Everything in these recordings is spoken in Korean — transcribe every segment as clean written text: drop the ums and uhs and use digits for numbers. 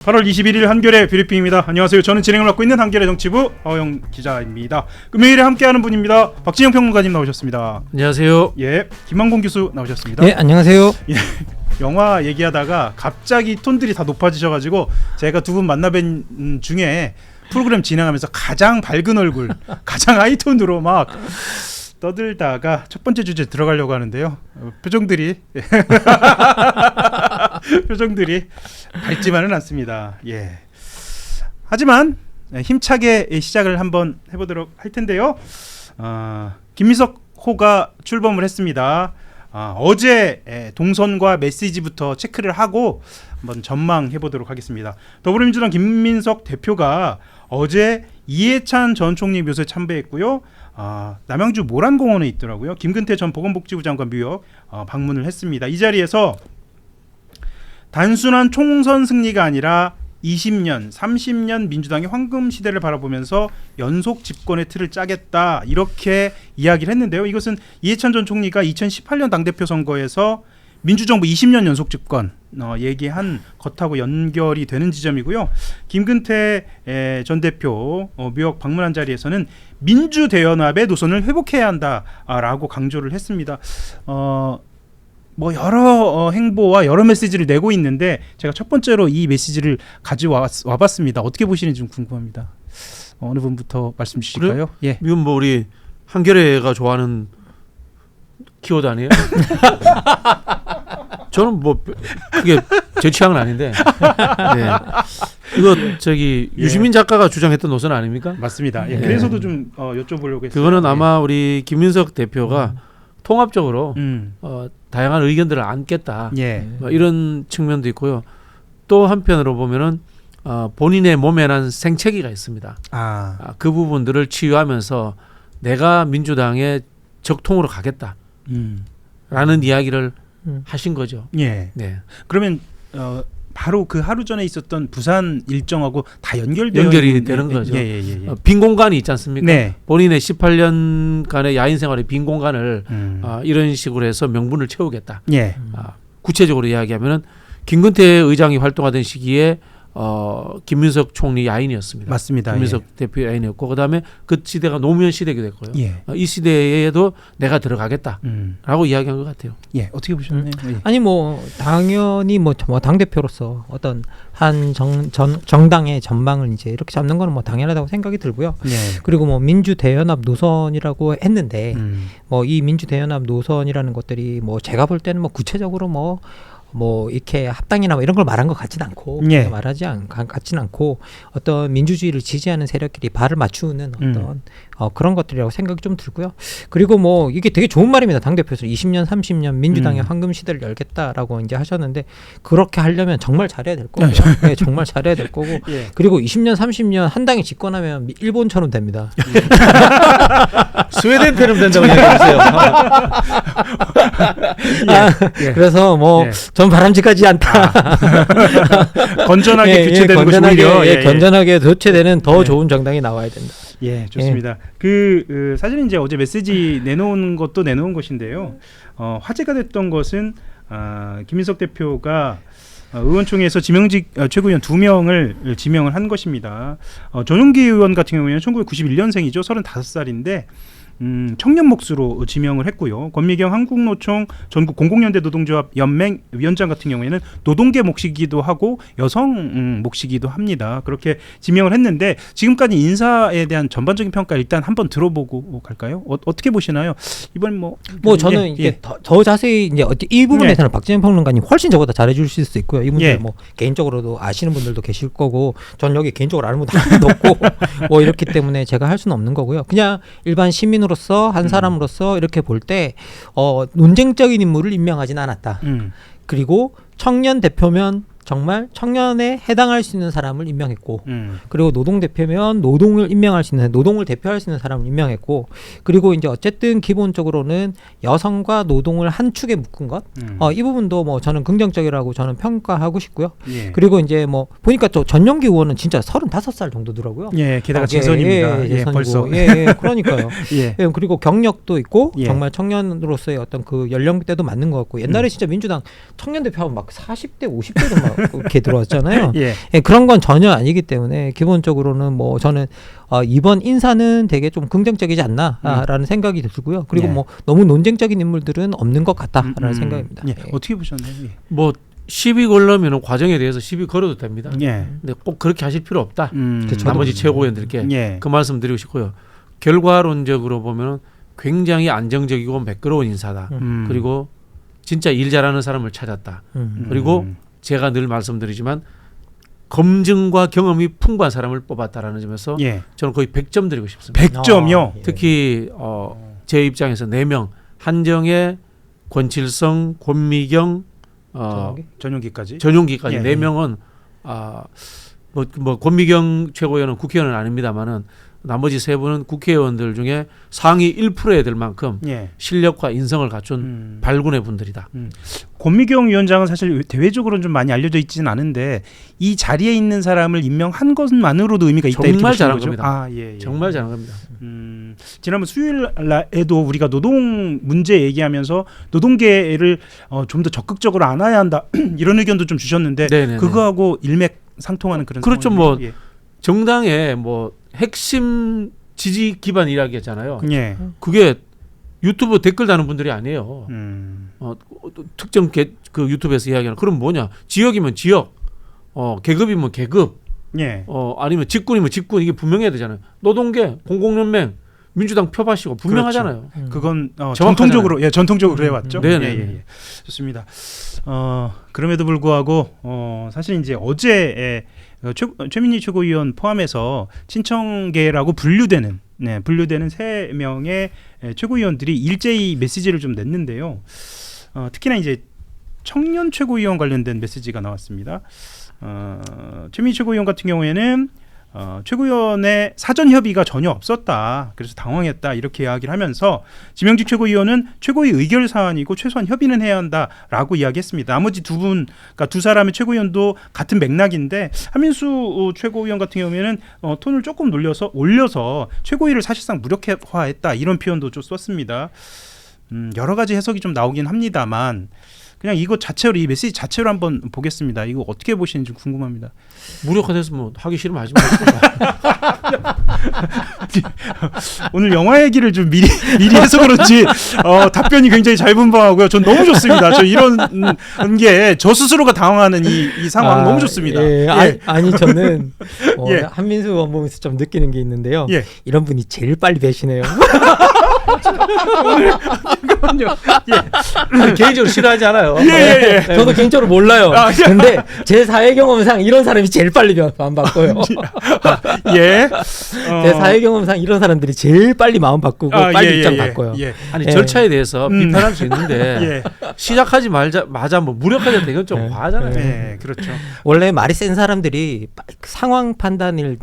8월 21일 한겨레 뷰리핑입니다. 안녕하세요. 저는 진행을 맡고 있는 한겨레 정치부 허영 기자입니다. 금요일에 함께하는 분입니다. 박진영 평론가님 나오셨습니다. 안녕하세요. 예, 김만곤 교수 나오셨습니다. 네, 안녕하세요. 예, 영화 얘기하다가 갑자기 톤들이 다 높아지셔가지고 제가 두 분 만나뵌 중에 프로그램 진행하면서 가장 밝은 얼굴, 가장 하이톤으로 막 떠들다가 첫 번째 주제 들어가려고 하는데요. 표정들이 밝지만은 않습니다. 예. 하지만 힘차게 시작을 한번 해보도록 할 텐데요. 김민석 호가 출범을 했습니다. 어제 동선과 메시지부터 체크를 하고 한번 전망해 보도록 하겠습니다. 더불어민주당 김민석 대표가 어제 이해찬 전 총리 묘소에 참배했고요. 남양주 모란공원에 있더라고요. 김근태 전 보건복지부 장관 묘역 방문을 했습니다. 이 자리에서 단순한 총선 승리가 아니라 20년, 30년 민주당의 황금 시대를 바라보면서 연속 집권의 틀을 짜겠다 이렇게 이야기를 했는데요. 이것은 이해찬 전 총리가 2018년 당대표 선거에서 민주정부 20년 연속 집권 얘기한 것하고 연결이 되는 지점이고요. 김근태 전 대표 묘역 방문한 자리에서는 민주대연합의 노선을 회복해야 한다라고 강조를 했습니다. 뭐 여러 행보와 여러 메시지를 내고 있는데 제가 첫 번째로 이 메시지를 가져와봤습니다. 어떻게 보시는지 좀 궁금합니다. 어느 분부터 말씀 주실까요? 그래? 예. 이건 뭐 우리 한겨레가 좋아하는 키워드 아니에요? 저는 뭐 그게 제 취향은 아닌데. 네. 이거 저기 유시민 작가가 주장했던 노선 아닙니까? 맞습니다. 예. 네. 그래서도 좀 여쭤보려고 했어요. 그거는 아마 우리 김민석 대표가 통합적으로 다양한 의견들을 안겠다. 예. 뭐 이런 측면도 있고요. 또 한편으로 보면은 본인의 몸에 난 생채기가 있습니다. 그 부분들을 치유하면서 내가 민주당의 적통으로 가겠다. 라는 이야기를 하신 거죠. 예. 네. 그러면 바로 그 하루 전에 있었던 부산 일정하고 다 연결이 되는 거죠. 예. 빈 공간이 있지 않습니까? 네. 본인의 18년간의 야인 생활의 빈 공간을 이런 식으로 해서 명분을 채우겠다. 예. 구체적으로 이야기하면은 김근태 의장이 활동하던 시기에 김민석 총리 야인이었습니다. 맞습니다. 김민석 대표 야인이었고 그다음에 그 시대가 노무현 시대가 됐고요. 예. 이 시대에도 내가 들어가겠다라고 이야기한 것 같아요. 예, 어떻게 보셨나요? 예. 아니 뭐 당연히 뭐 당 대표로서 어떤 한 정당의 전망을 이제 이렇게 잡는 거는 뭐 당연하다고 생각이 들고요. 예. 그리고 뭐 민주대연합 노선이라고 했는데 뭐 이 민주대연합 노선이라는 것들이 뭐 제가 볼 때는 뭐 구체적으로 뭐 이렇게 합당이나 뭐 이런 걸 말한 것 같지는 않고 예. 같지는 않고 어떤 민주주의를 지지하는 세력끼리 발을 맞추는 어떤 그런 것들이라고 생각이 좀 들고요. 그리고 뭐 이게 되게 좋은 말입니다. 당대표에서 20년 30년 민주당의 황금 시대를 열겠다라고 이제 하셨는데 그렇게 하려면 정말 잘해야 될 거고요. 네, 정말 잘해야 될 거고 예. 그리고 20년 30년 한 당이 집권하면 일본처럼 됩니다. 스웨덴처럼 된다고 이야기해주세요. 예. 그래서 뭐 전 바람직하지 않다. 건전하게 교체되는 것이 오히려 건전하게 교체되는 더 좋은 정당이 나와야 된다. 예, 좋습니다. 그 사실은 이제 어제 메시지 내놓은 것도 내놓은 것인데요. 화제가 됐던 것은 김민석 대표가 의원총회에서 지명직 최고위원 2명을 지명을 한 것입니다. 전용기 의원 같은 경우에는 1991년생이죠. 35살인데 청년 몫으로 지명을 했고요. 권미경 한국노총 전국 공공연대 노동조합 연맹 위원장 같은 경우에는 노동계 몫이기도 하고 여성 몫이기도 합니다. 그렇게 지명을 했는데 지금까지 인사에 대한 전반적인 평가 일단 한번 들어보고 갈까요? 어떻게 보시나요? 이번 뭐 저는 이게 더 자세히 이제 이 부분에 대해서는 박진영 평론가님 훨씬 저보다 잘해주실 수 있고요. 이분들 뭐 개인적으로도 아시는 분들도 계실 거고 전 여기 개인적으로 아는 분도 한 번도 없고 뭐 이렇기 때문에 제가 할 수는 없는 거고요. 그냥 일반 시민으로서 한 사람으로서 이렇게 볼 때 논쟁적인 인물을 임명하지는 않았다. 그리고 청년 대표면 정말 청년에 해당할 수 있는 사람을 임명했고 그리고 노동 대표면 노동을 임명할 수 있는 노동을 대표할 수 있는 사람을 임명했고 그리고 이제 어쨌든 기본적으로는 여성과 노동을 한 축에 묶은 것 이 부분도 뭐 저는 긍정적이라고 저는 평가하고 싶고요. 예. 그리고 이제 뭐 보니까 또 전용기 의원은 진짜 35살 정도더라고요. 예, 게다가 재선입니다. 예, 벌써. 그러니까요. 예. 그리고 경력도 있고 예. 정말 청년으로서의 어떤 그 연령대도 맞는 것 같고 옛날에 진짜 민주당 청년 대표하면 막 40대 50대도 막 이렇게 들어왔잖아요. 예. 예, 그런 건 전혀 아니기 때문에 기본적으로는 뭐 저는 이번 인사는 되게 좀 긍정적이지 않나라는 생각이 들고요. 그리고 예. 뭐 너무 논쟁적인 인물들은 없는 것 같다라는 생각입니다. 예. 예. 어떻게 보셨나요? 예. 뭐 시비 걸려면 과정에 대해서 시비 걸어도 됩니다. 예. 근데 꼭 그렇게 하실 필요 없다. 그쵸. 나머지 최고위원들께 예. 그 말씀 드리고 싶고요. 결과론적으로 보면 굉장히 안정적이고 매끄러운 인사다. 그리고 진짜 일 잘하는 사람을 찾았다. 그리고 제가 늘 말씀드리지만 검증과 경험이 풍부한 사람을 뽑았다라는 점에서 예. 저는 거의 100점 드리고 싶습니다. 100점이요. 예. 특히 제 입장에서 4명 한정혜, 권칠성, 권미경, 전용기까지. 전용기까지 예. 4명은 뭐 권미경 최고위원은 국회의원은 아닙니다만은 나머지 3분은 국회의원들 중에 상위 1%에 들 만큼 예. 실력과 인성을 갖춘 발군의 분들이다. 권미경 위원장은 사실 대외적으로는 좀 많이 알려져 있지는 않은데 이 자리에 있는 사람을 임명한 것만으로도 의미가 있다. 정말 이렇게 잘한 보시는 거죠? 겁니다. 아, 예, 예. 정말 잘한 겁니다. 지난번 수요일에도 우리가 노동 문제 얘기하면서 노동계를 좀 더 적극적으로 안아야 한다 이런 의견도 좀 주셨는데 네네네. 그거하고 일맥상통하는 그런 그렇죠. 상황이네요. 뭐 정당의 뭐 핵심 지지 기반 이야기했잖아요. 예. 예. 그게 유튜브 댓글 다는 분들이 아니에요. 특정 그 유튜브에서 이야기하는 그럼 뭐냐? 지역이면 지역, 계급이면 계급, 예. 아니면 직군이면 직군 이게 분명해야 되잖아요. 노동계, 공공연맹, 민주당 표밭이고 분명하잖아요. 그건 정확하잖아요. 전통적으로 해왔죠. 네네. 예. 좋습니다. 그럼에도 불구하고 사실 이제 어제 최민희 최고위원 포함해서 친청계라고 분류되는 3명의 최고위원들이 일제히 메시지를 좀 냈는데요. 특히나 이제 청년 최고위원 관련된 메시지가 나왔습니다. 최민희 최고위원 같은 경우에는 최고위원의 사전 협의가 전혀 없었다. 그래서 당황했다. 이렇게 이야기를 하면서 지명직 최고위원은 최고위 의결 사안이고 최소한 협의는 해야 한다라고 이야기했습니다. 나머지 그러니까 두 사람의 최고위원도 같은 맥락인데 한민수 최고위원 같은 경우에는 톤을 조금 올려서 최고위를 사실상 무력화했다. 이런 표현도 좀 썼습니다. 여러 가지 해석이 좀 나오긴 합니다만 그냥 이거 자체로 이 메시지 자체로 한번 보겠습니다. 이거 어떻게 보시는지 궁금합니다. 무력화돼서 뭐 하기 싫으면 하지 말고. 오늘 영화 얘기를 좀 미리 해서 그런지 답변이 굉장히 잘 분방하고요. 전 너무 좋습니다. 저 이런 게 저 스스로가 당황하는 이 상황 너무 좋습니다. 예. 예. 아니 저는 예. 한민수 의원 보면서 좀 느끼는 게 있는데요. 예. 이런 분이 제일 빨리 배시네요. 아니, 개인적으로 싫어하지 않아요. 예. 저도 개인적으로 몰라요. 아, 예. 근데 제 사회 경험상 이런 사람이 제일 빨리 마음 바꿔요. 예. 제 사회 경험상 이런 사람들이 제일 빨리 마음 바꾸고 빨리 입장 바꿔요. 예. 아니 예. 절차에 대해서 비판할 수 있는데 예. 시작하자마자 뭐 무력화될 때 이건 좀 과하잖아요. 예. 그렇죠. 원래 말이 센 사람들이 상황 판단에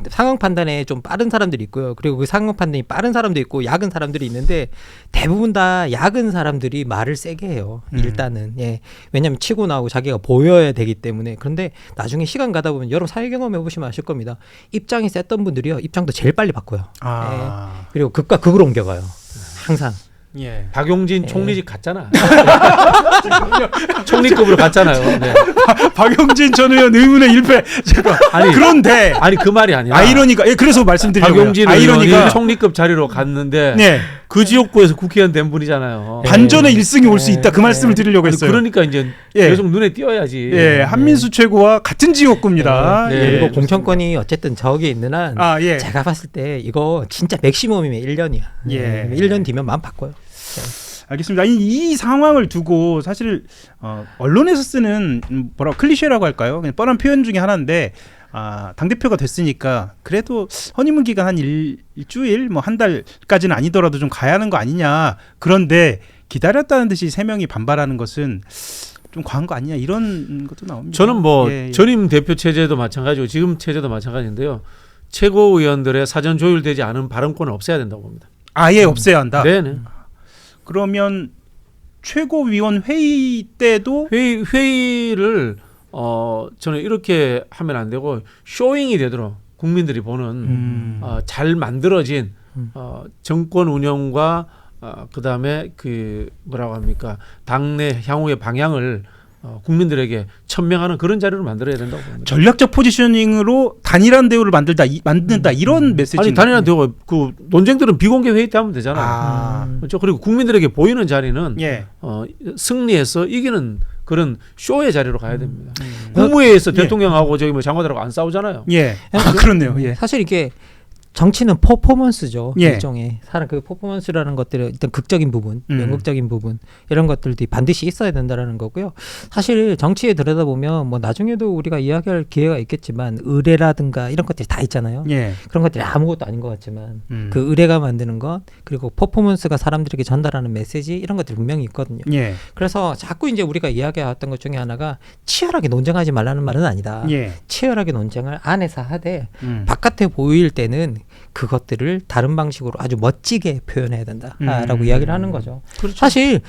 좀 빠른 사람들이 있고요. 그리고 그 상황 판단이 빠른 사람도 있고 약은 사람들이 있는데 대부분 다 약은 사람들이 말을 세게 해요. 일단은 왜냐하면 치고 나오고 자기가 보여야 되기 때문에. 그런데 나중에 시간 가다 보면 여러분 사회 경험해 보시면 아실 겁니다. 입장이 셌던 분들이요 입장도 제일 빨리 바꿔요. 그리고 극과 극으로 옮겨가요. 항상. 예. 박용진 총리직 갔잖아. 총리급으로 갔잖아요. 네. 박용진 전 의원 의문의 일패. 제가 그런데 그 말이 아니라 아이러니가 그래서 말씀드리려고요. 박용진 의원이 총리급 자리로 갔는데 네. 그 지역구에서 국회의원 된 분이잖아요. 반전의 1승이 올 수 있다. 그 말씀을 드리려고 했어요. 그러니까 이제 계속 눈에 띄어야지. 예, 한민수 최고와 같은 지역구입니다. 그리고 공천권이 어쨌든 저기에 있는 한 예. 제가 봤을 때 이거 진짜 맥시멈이면 1년이야. 예. 1년 뒤면 마음 바꿔요. 알겠습니다. 이 상황을 두고 사실 언론에서 쓰는 클리셰라고 할까요? 그냥 뻔한 표현 중에 하나인데 당대표가 됐으니까 그래도 허니문 기간 한 일주일 뭐 한 달까지는 아니더라도 좀 가야 하는 거 아니냐. 그런데 기다렸다는 듯이 3명이 반발하는 것은 좀 과한 거 아니냐 이런 것도 나옵니다. 저는 뭐 전임 대표 체제도 마찬가지고 지금 체제도 마찬가지인데요. 최고위원들의 사전 조율되지 않은 발언권을 없애야 된다고 봅니다. 아예 없애야 한다. 네네. 그러면 최고위원 회의 때도 회의를 저는 이렇게 하면 안 되고 쇼잉이 되도록 국민들이 보는 잘 만들어진 정권 운영과 그다음에 그 뭐라고 합니까 당내 향후의 방향을 국민들에게 천명하는 그런 자료를 만들어야 된다고 봅니다. 전략적 포지셔닝으로 단일한 대우를 만든다 이런 메시지. 아니 단일한 대우가 그 논쟁들은 비공개 회의 때 하면 되잖아요. 그렇죠. 그리고 국민들에게 보이는 자리는 예. 승리해서 이기는 그런 쇼의 자리로 가야 됩니다. 국무회의에서 대통령하고 저기 뭐 장관들하고 안 싸우잖아요. 예. 그렇네요. 예. 사실 이게 정치는 퍼포먼스죠. 예. 일종의 사람 그 퍼포먼스라는 것들은 일단 극적인 부분, 명극적인 부분 이런 것들이 반드시 있어야 된다라는 거고요. 사실 정치에 들여다보면 뭐 나중에도 우리가 이야기할 기회가 있겠지만 의뢰라든가 이런 것들이 다 있잖아요. 예. 그런 것들이 아무것도 아닌 것 같지만 그 의뢰가 만드는 것 그리고 퍼포먼스가 사람들에게 전달하는 메시지 이런 것들이 분명히 있거든요. 예. 그래서 자꾸 이제 우리가 이야기해왔던 것 중에 하나가 치열하게 논쟁하지 말라는 말은 아니다. 예. 치열하게 논쟁을 안에서 하되 바깥에 보일 때는 그것들을 다른 방식으로 아주 멋지게 표현해야 된다라고 이야기를 하는 거죠. 그렇죠. 사실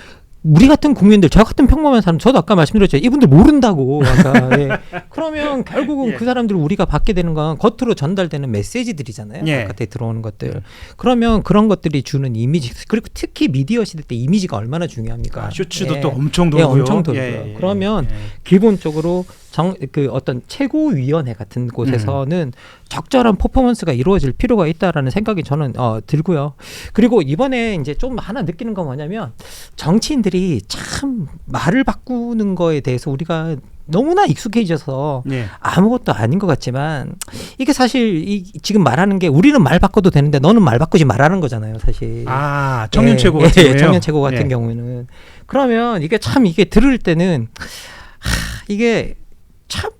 우리 같은 국민들, 저 같은 평범한 사람, 저도 아까 말씀드렸죠. 이분들 모른다고. 아까. 예. 그러면 결국은 예. 그 사람들을 우리가 받게 되는 건 겉으로 전달되는 메시지들이잖아요. 예. 바깥에 들어오는 것들. 그러면 그런 것들이 주는 이미지, 그리고 특히 미디어 시대 때 이미지가 얼마나 중요합니까? 쇼츠도 예. 또 엄청 예, 돌고요. 엄청 돌고요. 예. 그러면 기본적으로 그 어떤 최고위원회 같은 곳에서는 적절한 퍼포먼스가 이루어질 필요가 있다라는 생각이 저는 들고요. 그리고 이번에 이제 좀 하나 느끼는 건 뭐냐면 정치인들이 참 말을 바꾸는 거에 대해서 우리가 너무나 익숙해져서 예. 아무것도 아닌 것 같지만 이게 사실 지금 말하는 게 우리는 말 바꿔도 되는데 너는 말 바꾸지 말라는 거잖아요, 사실. 아, 청년 최고 같은 경우에요. 청년 최고 같은 예. 경우에는 그러면 이게 참 이게 들을 때는 이게 참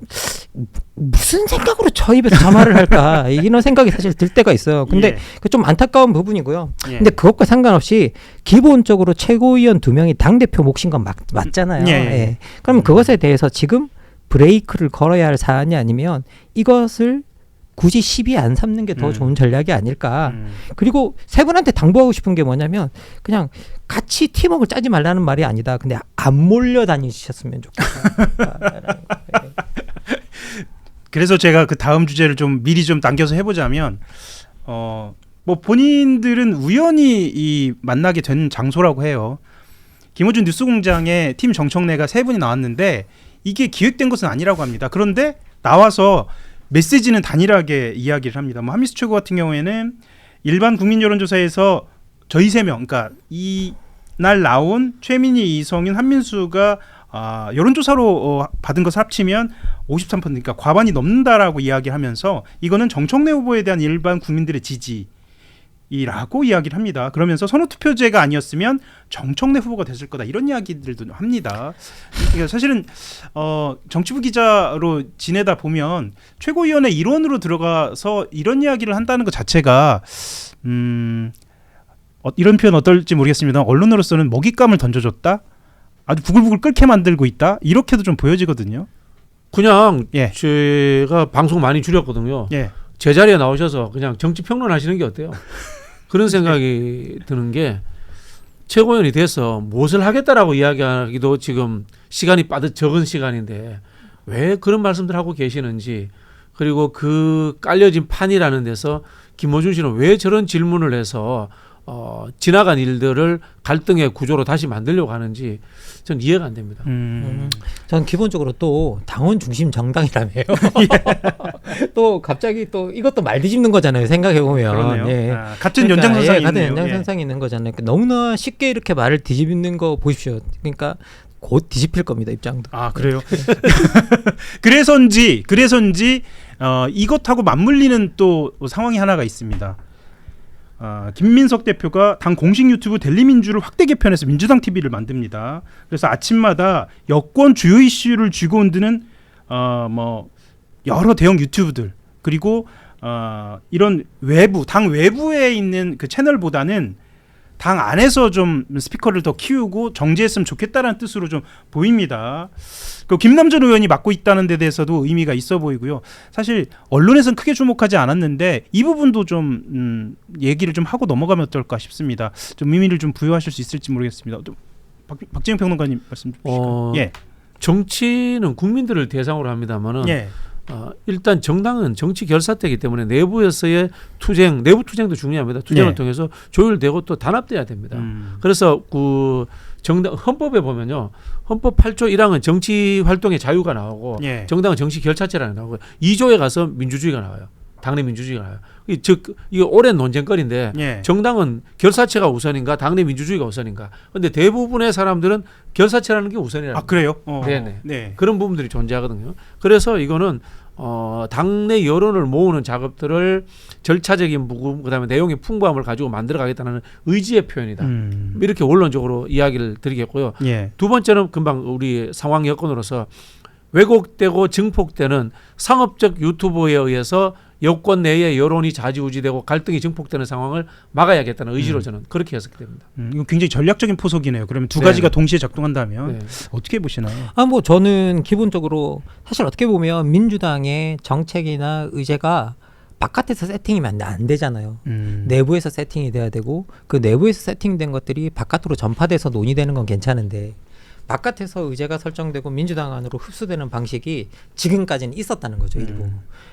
무슨 생각으로 저 입에서 저 말을 할까 이런 생각이 사실 들 때가 있어요. 근데 예. 그 좀 안타까운 부분이고요. 예. 근데 그것과 상관없이 기본적으로 최고위원 2명이 당대표 몫인 건 맞잖아요. 예. 예. 그럼 그것에 대해서 지금 브레이크를 걸어야 할 사안이 아니면 이것을 굳이 시비 안 삼는 게 더 좋은 전략이 아닐까. 그리고 세 분한테 당부하고 싶은 게 뭐냐면 그냥 같이 팀워크를 짜지 말라는 말이 아니다. 근데 안 몰려다니셨으면 좋겠다. 그래서 제가 그 다음 주제를 좀 미리 좀 당겨서 해보자면 뭐 본인들은 우연히 이 만나게 된 장소라고 해요. 김어준 뉴스공장에 팀 정청래가 3분이 나왔는데 이게 기획된 것은 아니라고 합니다. 그런데 나와서 메시지는 단일하게 이야기를 합니다. 뭐 한미수 최고 같은 경우에는 일반 국민 여론조사에서 저희 3명, 그러니까 이날 나온 최민희, 이성인, 한민수가 여론조사로 받은 것을 합치면 53%, 그러니까 과반이 넘는다라고 이야기하면서 이거는 정청래 후보에 대한 일반 국민들의 지지라고 이야기를 합니다. 그러면서 선호투표제가 아니었으면 정청래 후보가 됐을 거다 이런 이야기들도 합니다. 그러니까 사실은 정치부 기자로 지내다 보면 최고위원회 일원으로 들어가서 이런 이야기를 한다는 것 자체가 이런 표현 어떨지 모르겠습니다. 언론으로서는 먹잇감을 던져줬다. 아주 부글부글 끓게 만들고 있다. 이렇게도 좀 보여지거든요. 그냥 예. 제가 방송 많이 줄였거든요. 예. 제 자리에 나오셔서 그냥 정치 평론 하시는 게 어때요? 그런 생각이 드는 게 최고위원이 돼서 무엇을 하겠다라고 이야기하기도 지금 시간이 빠듯 적은 시간인데 왜 그런 말씀들 하고 계시는지, 그리고 그 깔려진 판이라는 데서 김어준 씨는 왜 저런 질문을 해서 지나간 일들을 갈등의 구조로 다시 만들려고 하는지 전 이해가 안 됩니다. 저는 기본적으로 또 당원 중심 정당이라며요. 또 갑자기 또 이것도 말 뒤집는 거잖아요. 생각해 보면. 그러네요. 예. 같은 연장선상이 같은 있네요. 연장선상이 있는 거잖아요. 그러니까 너무나 쉽게 이렇게 말을 뒤집는 거 보십시오. 그러니까 곧 뒤집힐 겁니다. 입장도. 아, 그래요? 그래서인지 이것하고 맞물리는 또 상황이 하나가 있습니다. 김민석 대표가 당 공식 유튜브 델리민주를 확대 개편해서 민주당 TV를 만듭니다. 그래서 아침마다 여권 주요 이슈를 쥐고 흔드는 뭐 여러 대형 유튜브들, 그리고 이런 당 외부에 있는 그 채널보다는 당 안에서 좀 스피커를 더 키우고 정제했으면 좋겠다라는 뜻으로 좀 보입니다. 그 김남전 의원이 맡고 있다는 데 대해서도 의미가 있어 보이고요. 사실 언론에서는 크게 주목하지 않았는데 이 부분도 좀 얘기를 좀 하고 넘어가면 어떨까 싶습니다. 좀 의미를 좀 부여하실 수 있을지 모르겠습니다. 좀 박재영 평론가님 말씀 주시죠. 예. 정치는 국민들을 대상으로 합니다만은 예. 일단 정당은 정치 결사태이기 때문에 내부에서의 내부 투쟁도 중요합니다. 투쟁을 네. 통해서 조율되고 또 단합돼야 됩니다. 그래서 그 정당 헌법에 보면요. 헌법 8조 1항은 정치 활동의 자유가 나오고 예. 정당은 정치 결사체라는 게 나오고 2조에 가서 민주주의가 나와요. 당내 민주주의가 나와요. 즉 이게 오랜 논쟁거리인데 예. 정당은 결사체가 우선인가 당내 민주주의가 우선인가. 그런데 대부분의 사람들은 결사체라는 게 우선이라는 아 그래요? 네네. 네. 그런 부분들이 존재하거든요. 그래서 이거는 당내 여론을 모으는 작업들을 절차적인 부분 그다음에 내용의 풍부함을 가지고 만들어가겠다는 의지의 표현이다. 이렇게 원론적으로 이야기를 드리겠고요. 예. 두 번째는 금방 우리 상황 여건으로서 왜곡되고 증폭되는 상업적 유튜브에 의해서 여권 내에 여론이 좌지우지되고 갈등이 증폭되는 상황을 막아야겠다는 의지로 저는 그렇게 해석이 됩니다. 이거 굉장히 전략적인 포석이네요. 그러면 두 네. 가지가 동시에 작동한다면 네. 어떻게 보시나요? 뭐 저는 기본적으로 사실 어떻게 보면 민주당의 정책이나 의제가 바깥에서 세팅이면 안 되잖아요. 내부에서 세팅이 돼야 되고 그 내부에서 세팅된 것들이 바깥으로 전파돼서 논의되는 건 괜찮은데 바깥에서 의제가 설정되고 민주당 안으로 흡수되는 방식이 지금까지는 있었다는 거죠. 일부.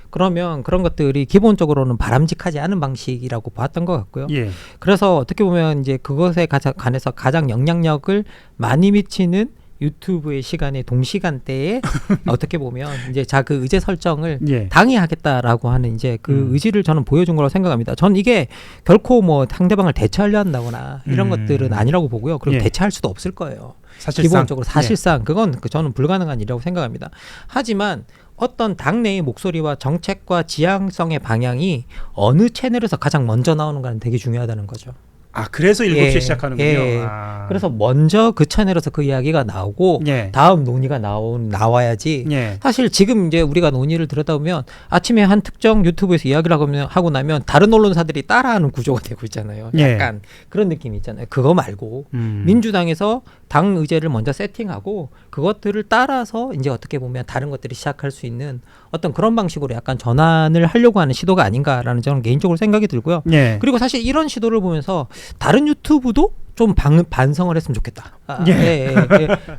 그러면 그런 것들이 기본적으로는 바람직하지 않은 방식이라고 봤던 것 같고요. 예. 그래서 어떻게 보면 이제 그것에 관해서 가장 영향력을 많이 미치는 유튜브의 시간에 동시간대에 어떻게 보면 이제 그 의제 설정을 예. 당이 하겠다라고 하는 이제 그 의지를 저는 보여준 거라고 생각합니다. 전 이게 결코 뭐 상대방을 대체하려 한다거나 이런 것들은 아니라고 보고요. 그리고 예. 대체할 수도 없을 거예요. 사실상 기본적으로 사실상 그건 저는 불가능한 일이라고 생각합니다. 하지만 어떤 당내의 목소리와 정책과 지향성의 방향이 어느 채널에서 가장 먼저 나오는가는 되게 중요하다는 거죠. 아 그래서 7시에 예, 시작하는군요. 예. 아. 그래서 먼저 그 채널에서 그 이야기가 나오고 예. 다음 논의가 나와야지. 예. 사실 지금 이제 우리가 논의를 들여다보면 아침에 한 특정 유튜브에서 이야기를 하고 나면 다른 언론사들이 따라하는 구조가 되고 있잖아요. 예. 약간 그런 느낌이 있잖아요. 그거 말고 민주당에서 당 의제를 먼저 세팅하고 그것들을 따라서 이제 어떻게 보면 다른 것들이 시작할 수 있는 어떤 그런 방식으로 약간 전환을 하려고 하는 시도가 아닌가라는 저는 개인적으로 생각이 들고요. 예. 그리고 사실 이런 시도를 보면서 다른 유튜브도 좀 반성을 했으면 좋겠다.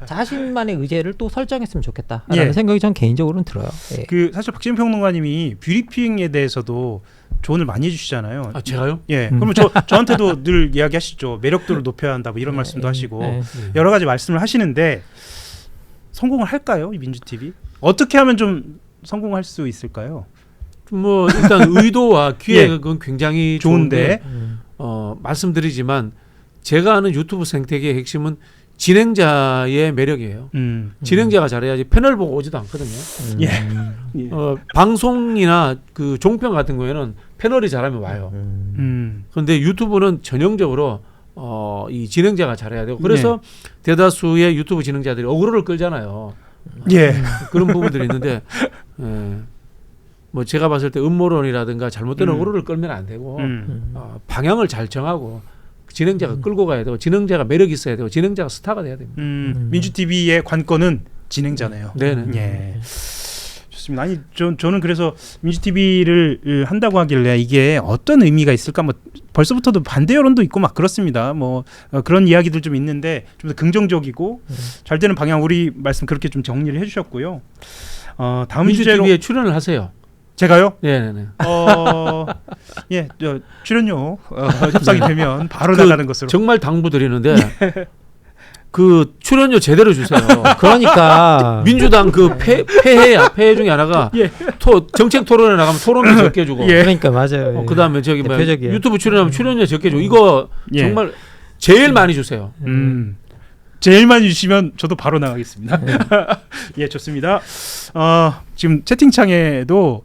자신만의 의제를 또 설정했으면 좋겠다라는 예. 생각이 전 개인적으로는 들어요. 예. 그 사실 박지훈 평론가님이 뷰리핑에 대해서도 조언을 많이 해주시잖아요. 아 제가요? 예. 그러면 저한테도 늘 이야기하시죠. 매력도를 높여야 한다. 뭐 이런 말씀도 하시고 여러 가지 말씀을 하시는데 성공을 할까요, 이 민주 TV? 어떻게 하면 좀 성공할 수 있을까요? 뭐 일단 의도와 기획은 굉장히 좋은데 말씀드리지만 제가 아는 유튜브 생태계의 핵심은 진행자의 매력이에요. 진행자가 잘해야지 패널 보고 오지도 않거든요. 예. 방송이나 그 종편 같은 경우에는 패널이 잘하면 와요. 그런데 유튜브는 전형적으로 이 진행자가 잘해야 되고 그래서 대다수의 유튜브 진행자들이 어그로를 끌잖아요. 예. 그런 부분들이 있는데 뭐 제가 봤을 때 음모론이라든가 잘못된 어그로를 끌면 안 되고 방향을 잘 정하고 진행자가 끌고 가야 되고 진행자가 매력 있어야 되고 진행자가 스타가 돼야 됩니다. 민주 TV의 관건은 진행자네요. 네네. 예. 좋습니다. 아니 저는 그래서 민주 TV를 한다고 하길래 이게 어떤 의미가 있을까? 뭐 벌써부터도 반대 여론도 있고 막 그렇습니다. 뭐 그런 이야기들 좀 있는데 좀 더 긍정적이고 잘 되는 방향 우리 말씀 그렇게 좀 정리를 해주셨고요. 다음 민주 주제로 TV에 출연을 하세요. 제가요? 네네네. 예, 출연료 협상이 되면 바로 나가는 것으로. 정말 당부드리는데 그 출연료 제대로 주세요. 그러니까 민주당 그 폐해 중에 하나가 정책 토론에 나가면 토론료 적게 주고. 예. 그러니까 맞아요. 그다음에 저기 뭐 대표적이에요. 유튜브 출연하면 출연료 적게 주고 이거 정말 제일 많이 주세요. 제일 많이 주시면 저도 바로 나가겠습니다. 예, 좋습니다. 지금 채팅창에도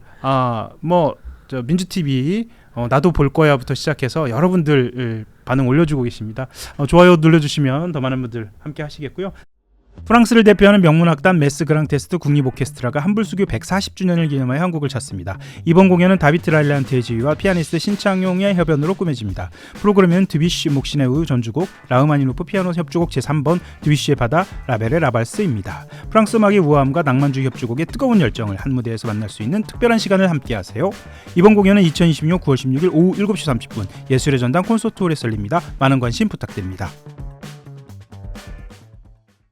저 민주 TV 나도 볼 거야부터 시작해서 여러분들 반응 올려주고 계십니다. 좋아요 눌러주시면 더 많은 분들 함께 하시겠고요. 프랑스를 대표하는 명문악단 메스 그랑테스트 국립 오케스트라가 한불수교 140주년을 기념하여 한국을 찾습니다. 이번 공연은 다비트 랄란트의 지휘와 피아니스트 신창용의 협연으로 꾸며집니다. 프로그램은 드뷔시 목신의 우유 전주곡, 라흐마니노프 피아노 협주곡 제3번, 드뷔시의 바다, 라벨의 라발스입니다. 프랑스 음악의 우아함과 낭만주의 협주곡의 뜨거운 열정을 한 무대에서 만날 수 있는 특별한 시간을 함께하세요. 이번 공연은 2026 9월 16일 오후 7시 30분 예술의 전당 콘서트홀에서 열립니다. 많은 관심 부탁드립니다.